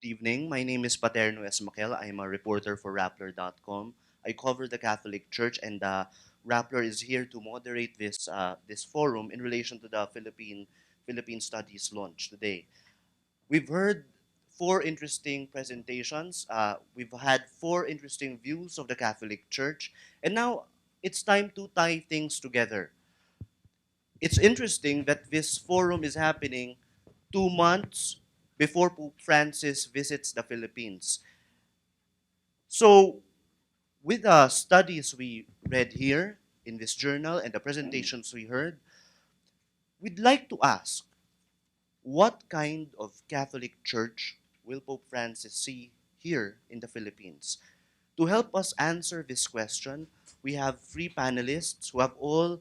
Good evening. My name is Paterno Esmaquel. I am a reporter for Rappler.com. I cover the Catholic Church, and Rappler is here to moderate this forum in relation to the Philippine Studies launch today. We've heard four interesting presentations. We've had four interesting views of the Catholic Church, and now it's time to tie things together. It's interesting that this forum is happening 2 months before Pope Francis visits the Philippines. So, with the studies we read here in this journal and the presentations we heard, we'd like to ask, what kind of Catholic Church will Pope Francis see here in the Philippines? To help us answer this question, we have three panelists who have all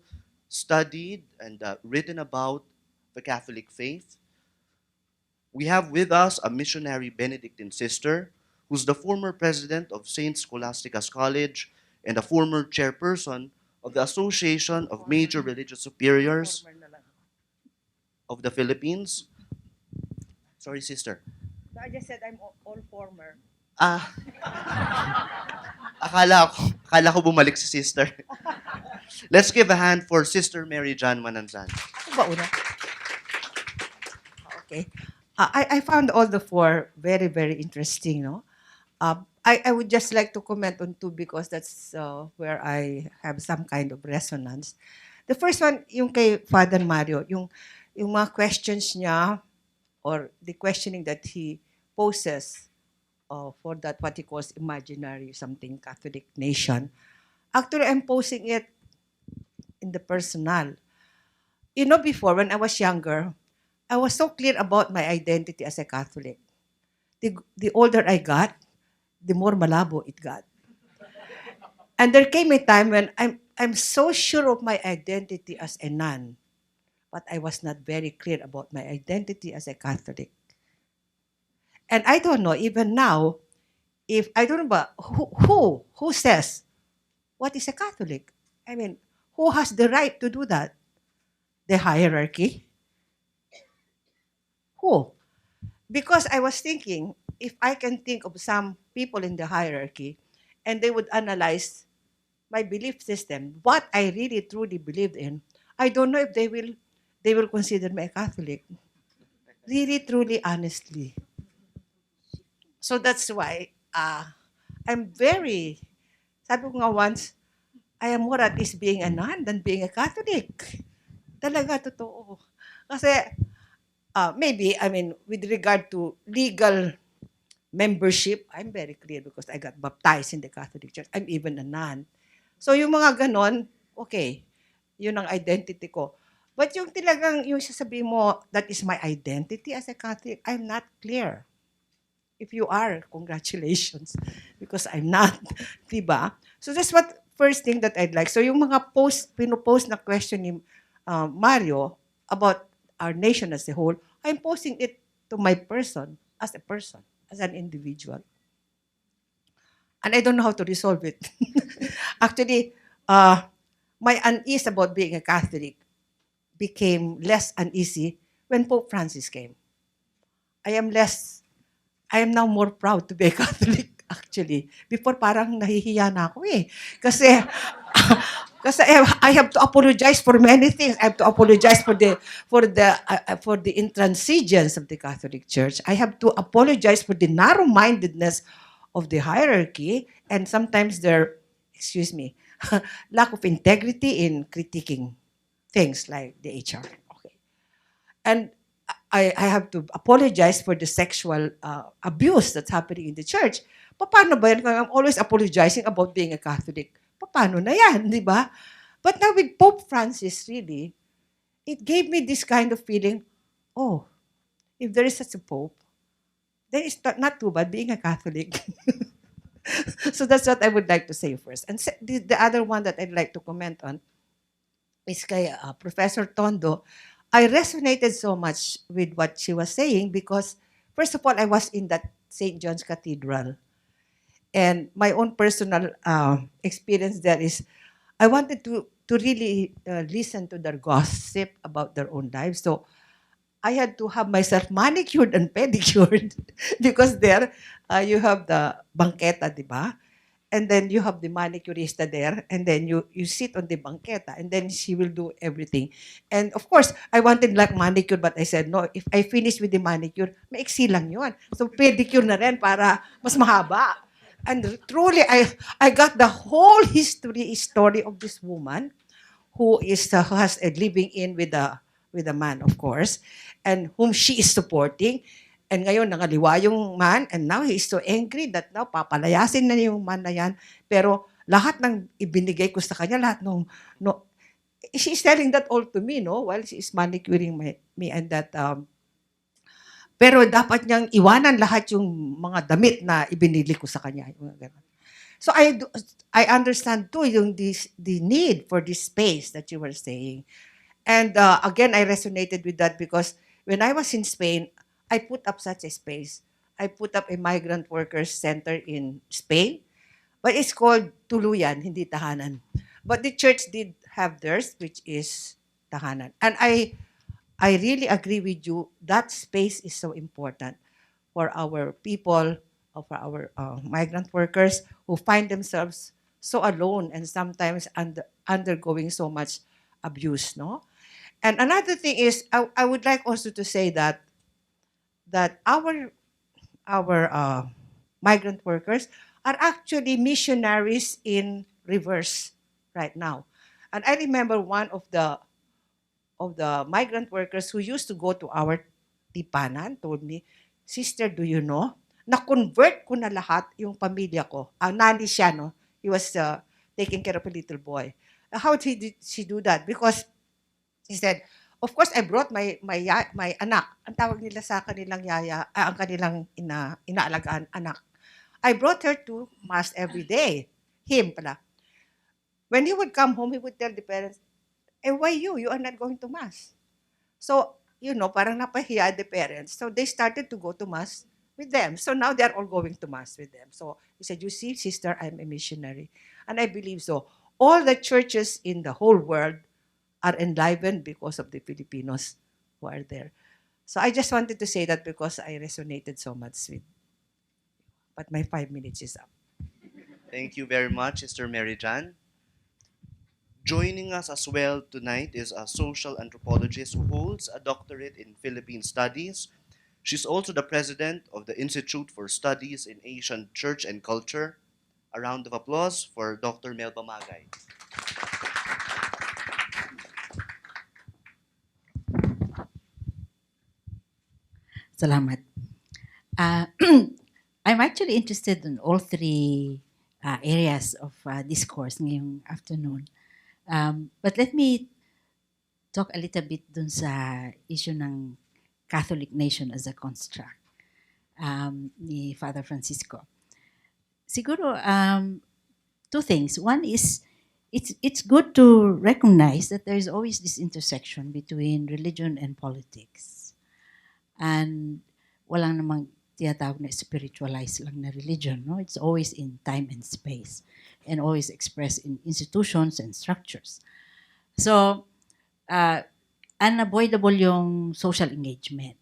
studied and written about the Catholic faith. We have with us a missionary Benedictine sister who's the former president of St. Scholastica's College and a former chairperson of the Association of Major Religious Superiors of the Philippines. Sorry, sister. I just said I'm all former. Ah, akala ko bumalik si sister. Let's give a hand for Sister Mary John Mananzan. Ako ba una? Okay. I found all the four very, very interesting, no? I would just like to comment on two because that's where I have some kind of resonance. The first one, yung kay Father Mario, yung mga questions niya or the questioning that he poses for that what he calls imaginary something Catholic nation. Actually, I'm posing it in the personal. You know, before, when I was younger, I was so clear about my identity as a Catholic. The older I got, the more malabo it got. And there came a time when I'm so sure of my identity as a nun, but I was not very clear about my identity as a Catholic. And I don't know, even now, if I don't know about who says what is a Catholic? I mean, who has the right to do that? The hierarchy? Who? Because I was thinking, if I can think of some people in the hierarchy and they would analyze my belief system, what I really truly believed in, I don't know if they will consider me a Catholic. Really, truly, honestly. So that's why I'm very, sabi ko nga once, I am more at least being a nun than being a Catholic. Talaga, totoo. Kasi maybe, I mean, with regard to legal membership, I'm very clear because I got baptized in the Catholic Church. I'm even a nun. So yung mga ganon, okay, yun ang identity ko. But yung talagang, yung sasabihin mo, that is my identity as a Catholic, I'm not clear. If you are, congratulations. Because I'm not. Diba? So that's what first thing that I'd like. So yung mga pinopost na question ni Mario about our nation as a whole, I'm posing it to my person, as an individual. And I don't know how to resolve it. Actually, my unease about being a Catholic became less uneasy when Pope Francis came. I am now more proud to be a Catholic, actually. Before, parang nahihiya na ako eh. Kasi, kasi I have to apologize for many things. I have to apologize for the intransigence of the Catholic Church. I have to apologize for the narrow-mindedness of the hierarchy and sometimes their, excuse me, lack of integrity in critiquing things like the HR. Okay. And I have to apologize for the sexual abuse that's happening in the church. Paano ba yan? I'm always apologizing about being a Catholic. Paano na yan, di ba? But now with Pope Francis, really, it gave me this kind of feeling, oh, if there is such a Pope, then it's not too bad being a Catholic. So that's what I would like to say first. And the other one that I'd like to comment on is kay Professor Tondo. I resonated so much with what she was saying because, first of all, I was in that St. John's Cathedral. And my own personal experience there is I wanted to really listen to their gossip about their own lives. So I had to have myself manicured and pedicured because there you have the banqueta, di ba? And then you have the manicurista there, and then you sit on the banqueta, and then she will do everything. And of course, I wanted like manicure, but I said, no, if I finish with the manicure, maiksi lang yun. So pedicure na rin para mas mahaba. And truly, I got the whole story of this woman who has a living in with a man, of course, and whom she is supporting. And ngayon, nangaliwa yung man, and now he is so angry that now papalayasin na yung man na yan. Pero lahat ng ibinigay ko sa kanya, lahat ng, no, she's telling that all to me, no, while she is manicuring me and that, pero dapat niyang iwanan lahat yung mga damit na ibinili ko sa kanya. Yung ganun. So I understand too yung the need for this space that you were saying. And again, I resonated with that because when I was in Spain, I put up such a space. I put up a migrant workers center in Spain, but it's called Tuluyan, hindi tahanan. But the church did have theirs, which is tahanan. And I really agree with you. That space is so important for our people, for our migrant workers who find themselves so alone and sometimes undergoing so much abuse, no? And another thing is, I would like also to say that our migrant workers are actually missionaries in reverse right now. And I remember one of the migrant workers who used to go to our tipanan told me, Sister, do you know? Na-convert ko na lahat yung pamilya ko. Nani siya, no? He was taking care of a little boy. How did she do that? Because she said, of course, I brought my anak. Ang tawag nila sa kanilang yaya, ang kanilang inaalagaan anak. I brought her to mass every day. Him pala. When he would come home, he would tell the parents, why you? You are not going to mass. So, parang napahiya the parents. So they started to go to mass with them. So now they're all going to mass with them. So he said, you see, sister, I'm a missionary. And I believe so. All the churches in the whole world are enlivened because of the Filipinos who are there. So I just wanted to say that because I resonated so much with, but my 5 minutes is up. Thank you very much, Sister Mary Jan. Joining us as well tonight is a social anthropologist who holds a doctorate in Philippine Studies. She's also the president of the Institute for Studies in Asian Church and Culture. A round of applause for Dr. Melba Magay. Salamat. Uh, I'm actually interested in all three areas of discourse ngayong afternoon. But let me talk a little bit dun sa issue ng Catholic nation as a construct ni Father Francisco. Siguro, two things. One is, it's good to recognize that there is always this intersection between religion and politics. And walang namang tinatawag na spiritualized lang na religion. No? It's always in time and space and always expressed in institutions and structures. So, unavoidable yung social engagement.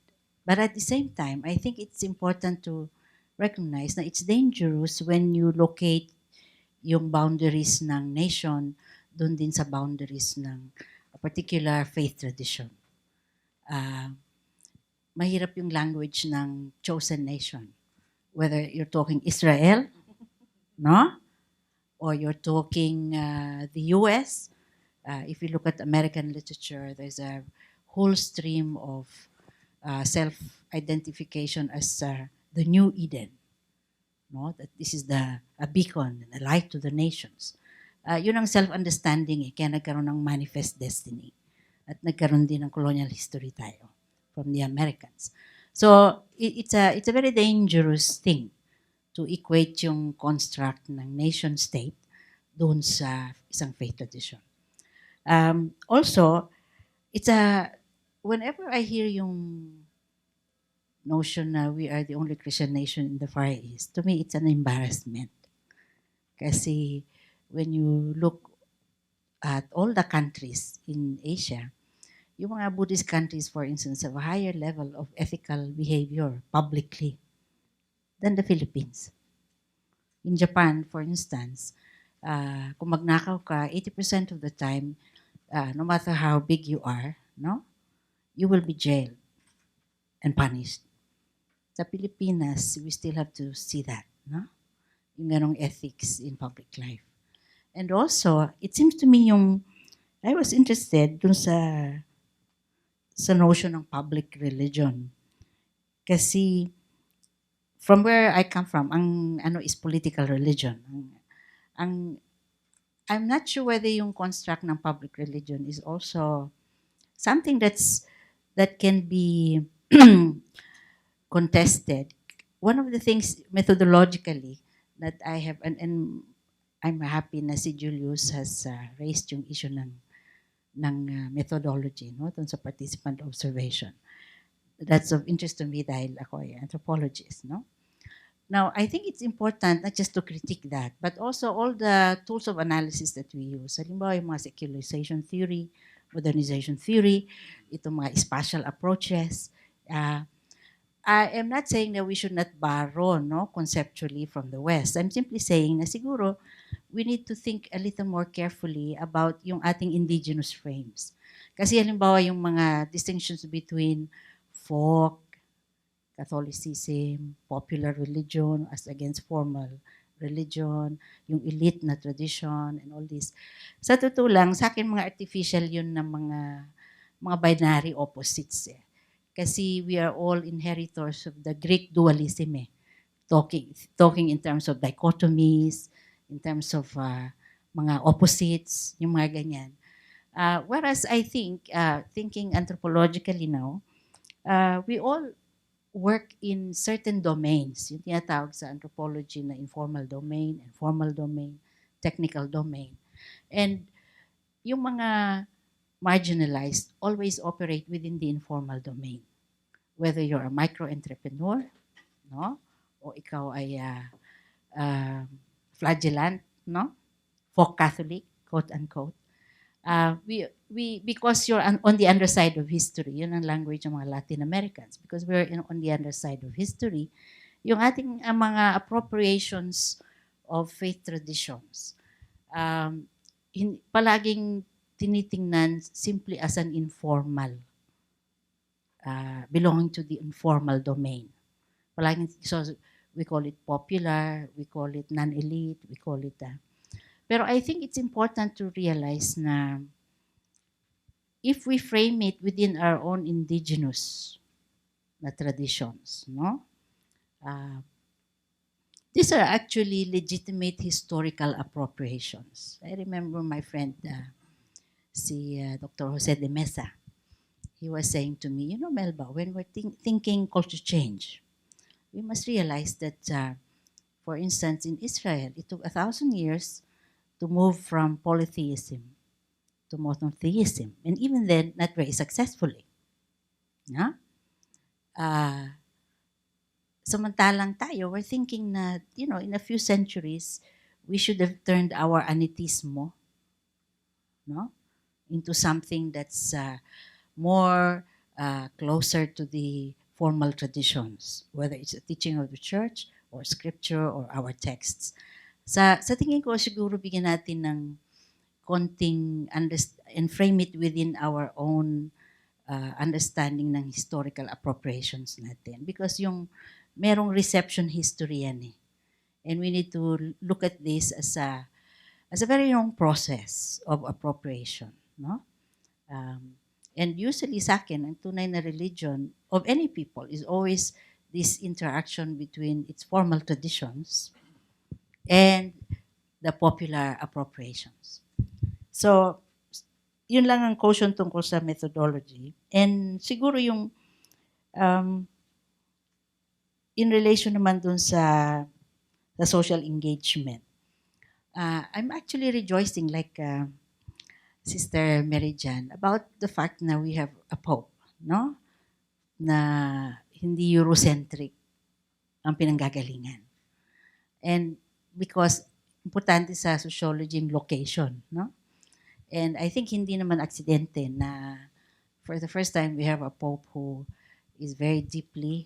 But at the same time, I think it's important to recognize na it's dangerous when you locate yung boundaries ng nation doon din sa boundaries ng a particular faith tradition. Mahirap yung language ng chosen nation. Whether you're talking Israel, no? Or you're talking the US. If you look at American literature, there's a whole stream of self-identification as the new Eden. No? That this is a beacon, a light to the nations. Yun ang self-understanding kaya nagkaroon ng manifest destiny. At nagkaroon din ng colonial history tayo from the Americans. So it's a very dangerous thing to equate yung construct ng nation state doon sa isang faith tradition. Also, whenever I hear yung notion na we are the only Christian nation in the Far East, to me it's an embarrassment. Kasi when you look at all the countries in Asia, yung mga Buddhist countries, for instance, have a higher level of ethical behavior publicly than the Philippines. In Japan, for instance, kung magnakaw ka, 80% of the time, no matter how big you are, no, you will be jailed and punished. Sa Pilipinas, we still have to see that, no? Yung ganong ethics in public life. And also, it seems to me I was interested dun sa notion ng public religion. Kasi from where I come from, ang ano is political religion. Ang I'm not sure whether yung construct ng public religion is also something that can be contested. One of the things methodologically that I have, and I'm happy na si Julius has raised yung issue ng methodology, no, dun sa participant observation. That's of interest to me dahil ako ay anthropologist, no? Now, I think it's important not just to critique that, but also all the tools of analysis that we use. Halimbawa, yung mga secularization theory, modernization theory, itong mga spatial approaches. I am not saying that we should not borrow, no, conceptually from the West. I'm simply saying na siguro we need to think a little more carefully about yung ating indigenous frames. Kasi halimbawa yung mga distinctions between folk, Catholicism, popular religion as against formal religion, yung elite na tradition and all this. Sa totoo lang, sa akin mga artificial yun ng mga binary opposites eh. Kasi we are all inheritors of the Greek dualism eh. Talking in terms of dichotomies, in terms of mga opposites, yung mga ganyan. Whereas I think, thinking anthropologically now, we all work in certain domains. Yung tinatawag sa anthropology na informal domain, technical domain. And yung mga marginalized always operate within the informal domain. Whether you're a micro-entrepreneur, no? O ikaw ay flagellant, no? Folk Catholic, quote unquote. We because you're on the underside of history, yun ang language ng mga Latin Americans, because we're on the underside of history, yung ating mga appropriations of faith traditions, palaging tinitingnan simply as an informal, belonging to the informal domain. Palaging, so we call it popular, we call it non-elite, we call it pero I think it's important to realize na if we frame it within our own indigenous na traditions, no? These are actually legitimate historical appropriations. I remember my friend, si Dr. Jose de Mesa, he was saying to me, you know, Melba, when we're thinking culture change, we must realize that, for instance, in Israel, it took 1,000 years to move from polytheism to monotheism. And even then, not very successfully. Yeah? Samantalang tayo, we're thinking na, you know, in a few centuries, we should have turned our anitismo, no, into something that's more closer to the formal traditions, whether it's a teaching of the church or scripture or our texts. Sa tingin ko, siguro bigyan natin ng konting and frame it within our own understanding ng historical appropriations natin. Because yung merong reception history yan eh. And we need to look at this as a very long process of appropriation. No? And usually sa akin, ang tunay na religion of any people is always this interaction between its formal traditions and the popular appropriations. So, yun lang ang caution tungkol sa methodology. And siguro yung in relation naman dun sa social engagement. I'm actually rejoicing like Sister Mary Jan about the fact na we have a Pope, no? Na hindi Eurocentric ang pinanggagalingan. And because importante sa sociology yung location, no? And I think hindi naman aksidente na for the first time, we have a pope who is very deeply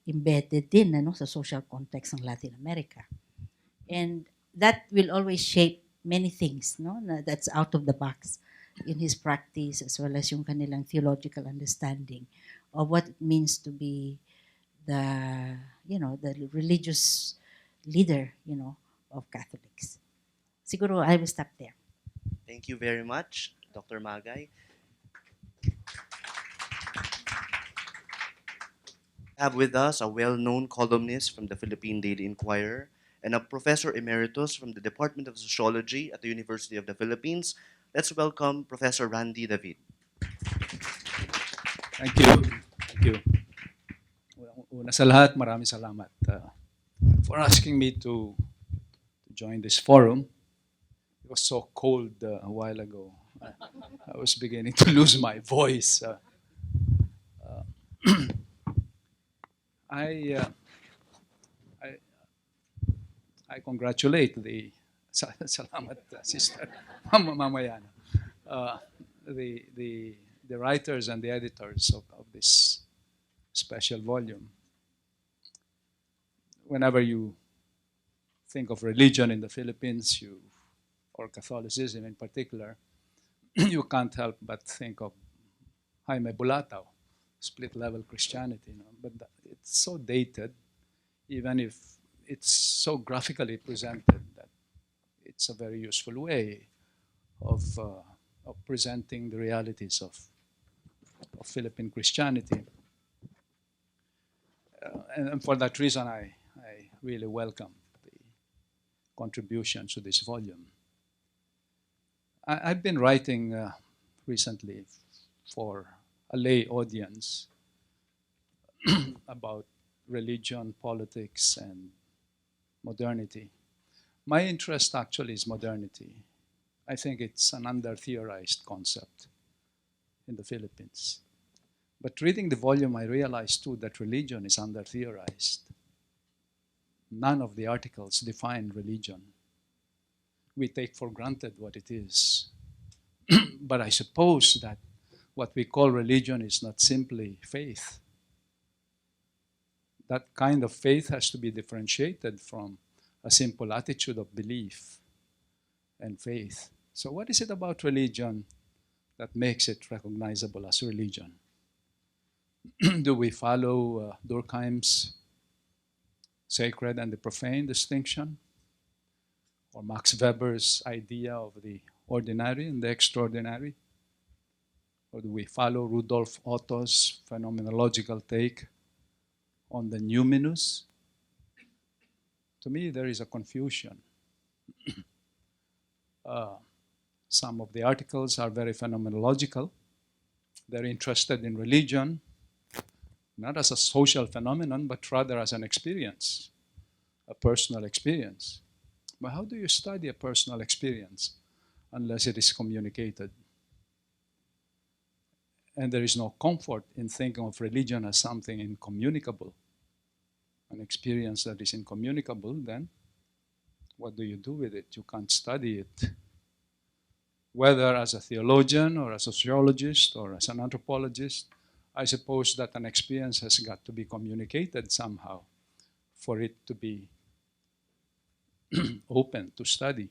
embedded din ano, sa social context ng Latin America. And that will always shape many things, no? That's out of the box in his practice, as well as yung kanilang theological understanding of what it means to be the, the religious leader, of Catholics. Siguro I will stop there. Thank you very much, Dr. Magay. Have with us a well-known columnist from the Philippine Daily Inquirer and a professor emeritus from the Department of Sociology at the University of the Philippines. Let's welcome Professor Randy David. Thank you. Thank you. Una sa lahat, maraming salamat for asking me to join this forum. It was so cold a while ago. I was beginning to lose my voice. I, I I congratulate the salamat sister mamaya na. The writers and the editors of this special volume. Whenever you think of religion in the Philippines, or Catholicism in particular, you can't help but think of Jaime Bulatao, split-level Christianity. But it's so dated, even if it's so graphically presented that it's a very useful way of presenting the realities of Philippine Christianity. And for that reason, I really welcome the contributions to this volume. I've been writing recently for a lay audience about religion, politics, and modernity. My interest actually is modernity. I think it's an under-theorized concept in the Philippines. But reading the volume, I realized too that religion is under-theorized. None of the articles define religion. We take for granted what it is. But I suppose that what we call religion is not simply faith. That kind of faith has to be differentiated from a simple attitude of belief and faith. So what is it about religion that makes it recognizable as religion? Do we follow Durkheim's sacred and the profane distinction? Or Max Weber's idea of the ordinary and the extraordinary? Or do we follow Rudolf Otto's phenomenological take on the numinous? To me, there is a confusion. Some of the articles are very phenomenological. They're interested in religion, not as a social phenomenon, but rather as an experience, a personal experience. But how do you study a personal experience unless it is communicated? And there is no comfort in thinking of religion as something incommunicable, an experience that is incommunicable. Then what do you do with it? You can't study it. Whether as a theologian or a sociologist or as an anthropologist, I suppose that an experience has got to be communicated somehow for it to be open to study.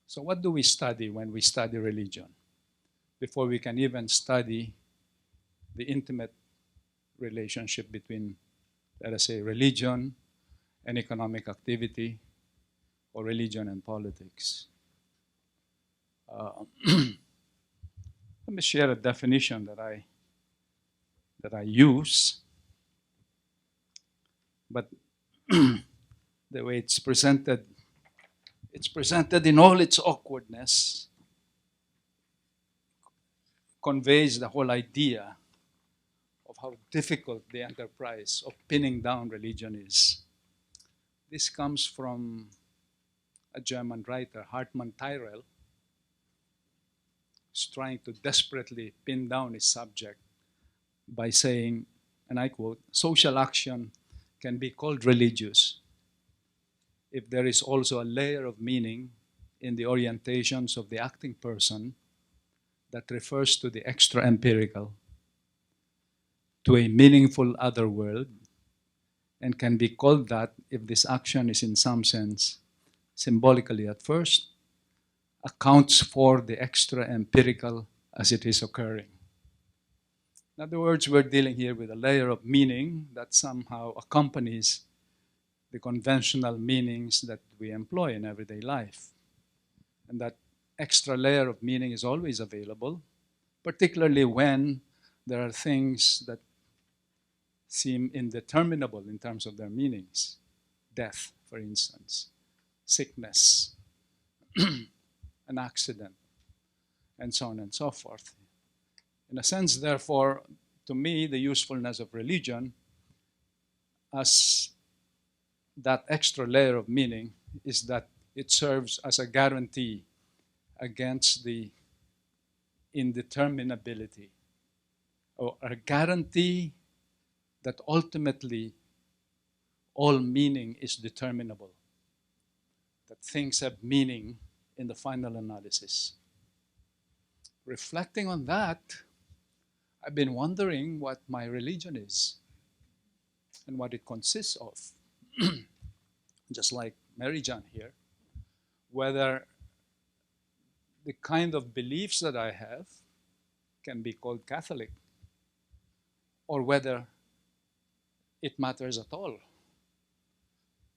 So what do we study when we study religion? Before we can even study the intimate relationship between, let us say, religion and economic activity, or religion and politics. Let me share a definition that I use, but the way it's presented in all its awkwardness, conveys the whole idea of how difficult the enterprise of pinning down religion is. This comes from a German writer, Hartmann Tyrrell, who's trying to desperately pin down his subject by saying, and I quote, "Social action can be called religious if there is also a layer of meaning in the orientations of the acting person that refers to the extra empirical, to a meaningful other world, and can be called that if this action is in some sense, symbolically at first, accounts for the extra empirical as it is occurring. In other words, we're dealing here with a layer of meaning that somehow accompanies the conventional meanings that we employ in everyday life. And that extra layer of meaning is always available, particularly when there are things that seem indeterminable in terms of their meanings. Death, for instance, sickness, an accident, and so on and so forth. In a sense, therefore, to me, the usefulness of religion as that extra layer of meaning is that it serves as a guarantee against the indeterminability, or a guarantee that ultimately all meaning is determinable, that things have meaning in the final analysis. Reflecting on that, I've been wondering what my religion is and what it consists of. Just like Mary John here, whether the kind of beliefs that I have can be called Catholic, or whether it matters at all.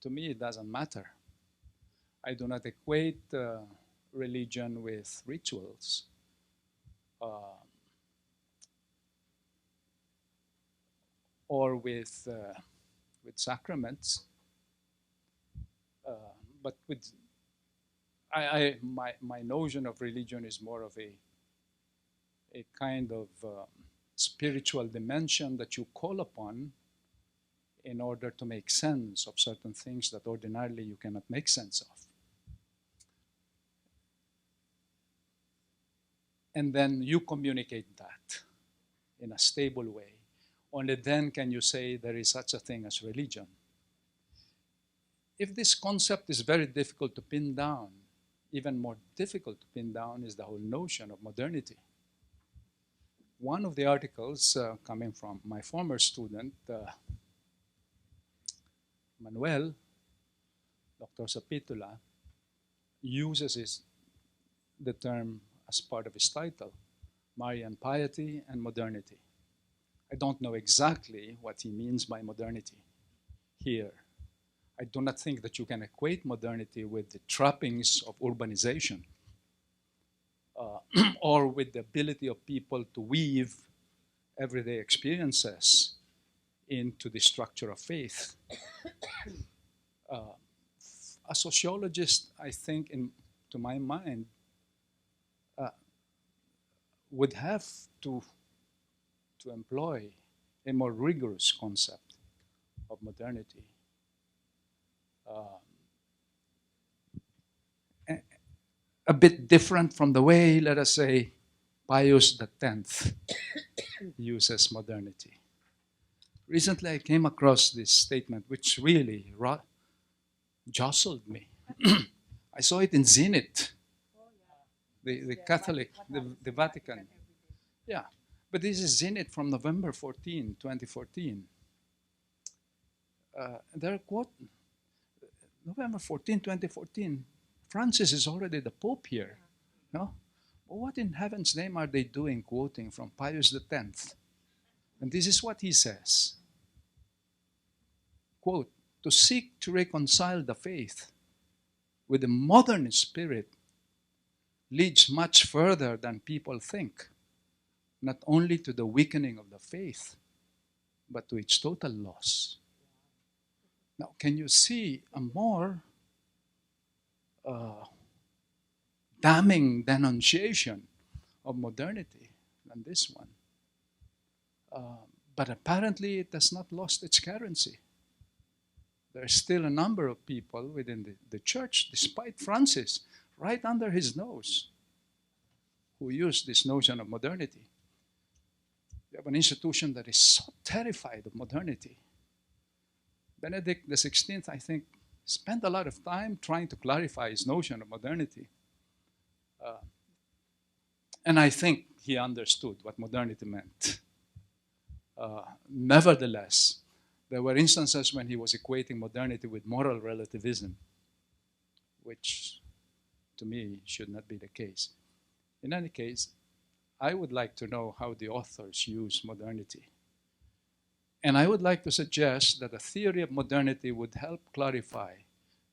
To me, it doesn't matter. I do not equate religion with rituals. Uh, or with sacraments, uh, but with my notion of religion is more of a kind of spiritual dimension that you call upon in order to make sense of certain things that ordinarily you cannot make sense of. And then you communicate that in a stable way. Only then can you say there is such a thing as religion. If this concept is very difficult to pin down, even more difficult to pin down is the whole notion of modernity. One of the articles coming from my former student, Manuel, Dr. Sapitula, uses the term as part of his title, Marian piety and modernity. I don't know exactly what he means by modernity here. I do not think that you can equate modernity with the trappings of urbanization or with the ability of people to weave everyday experiences into the structure of faith. A sociologist, I think, to my mind, would have to employ a more rigorous concept of modernity. A bit different from the way, let us say, Pius X uses modernity. Recently, I came across this statement which really jostled me. I saw it in Zenit, the Catholic, the Vatican. Yeah, but this is Zenit from November 14, 2014. They're quoting November 14, 2014. Francis is already the Pope here. No? But what in heaven's name are they doing quoting from Pius X? And this is what he says. Quote, to seek to reconcile the faith with the modern spirit leads much further than people think, not only to the weakening of the faith, but to its total loss. Now, can you see a more damning denunciation of modernity than this one? But apparently it has not lost its currency. There are still a number of people within the church, despite Francis, right under his nose, who use this notion of modernity. We have an institution that is so terrified of modernity. Benedict XVI, I think, spent a lot of time trying to clarify his notion of modernity. And I think he understood what modernity meant. Nevertheless, there were instances when he was equating modernity with moral relativism, which to me should not be the case. In any case, I would like to know how the authors use modernity. And I would like to suggest that a theory of modernity would help clarify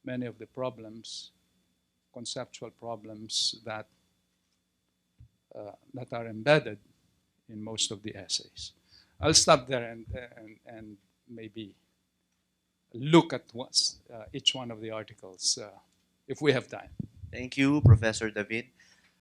many of the problems, conceptual problems that are embedded in most of the essays. I'll stop there and maybe look at each one of the articles if we have time. Thank you, Professor David.